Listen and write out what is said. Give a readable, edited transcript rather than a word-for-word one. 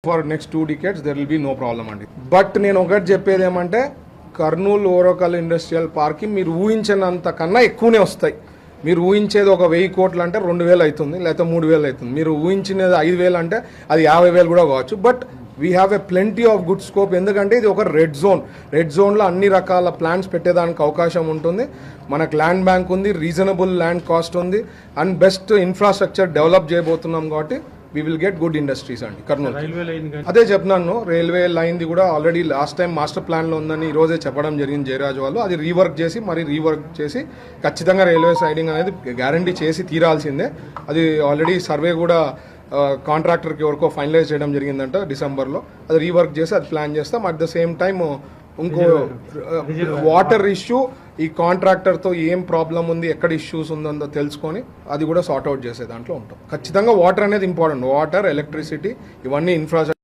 For next 2 decades there will be no problem అండి. But నేను ఒకటి చెప్పేది ఏమంటే కర్నూలు ఓరకల్ ఇండస్ట్రియల్ పార్క్కి మీరు ఊహించినంత కన్నా ఎక్కువనే వస్తాయి. మీరు ఊహించేది ఒక 1000 కోట్లు అంటే 2000 అవుతుంది, లేకపోతే 3000 అవుతుంది. మీరు ఊహించినది 5000 అంటే అది 50,000 కూడా కావచ్చు. But we have a plenty of good scope. ఎందుకంటే ఇది ఒక రెడ్ జోన్లో అన్ని రకాల ప్లాన్స్ పెట్టేదానికి అవకాశం ఉంటుంది. మనకు ల్యాండ్ బ్యాంక్ ఉంది, రీజనబుల్ ల్యాండ్ కాస్ట్ ఉంది, అండ్ బెస్ట్ ఇన్ఫ్రాస్ట్రక్చర్ డెవలప్ చేయబోతున్నాం కాబట్టి we will get good industries అండి కర్నూలు. అదే చెప్తున్నాను, రైల్వే లైన్ది కూడా ఆల్రెడీ లాస్ట్ టైం మాస్టర్ ప్లాన్లో ఉందని ఈ రోజే చెప్పడం జరిగింది జయరాజ్ వాళ్ళు. అది రీవర్క్ చేసి ఖచ్చితంగా రైల్వే సైడింగ్ అనేది గ్యారంటీ చేసి తీరాల్సిందే. అది ఆల్రెడీ సర్వే కూడా కాంట్రాక్టర్కి ఎవరికో ఫైనలైజ్ చేయడం జరిగిందంట డిసెంబర్లో. అది రీవర్క్ చేసి అది ప్లాన్ చేస్తాం. అట్ ద సేమ్ టైమ్ ఇంకో వాటర్ ఇష్యూ, ఈ కాంట్రాక్టర్తో ఏం ప్రాబ్లం ఉంది, ఎక్కడ ఇష్యూస్ ఉందో తెలుసుకొని అది కూడా సార్ట్అవుట్ చేసే దాంట్లో ఉంటాం. ఖచ్చితంగా వాటర్ అనేది ఇంపార్టెంట్. వాటర్, ఎలక్ట్రిసిటీ, ఇవన్నీ ఇన్ఫ్రాస్ట్రక్చర్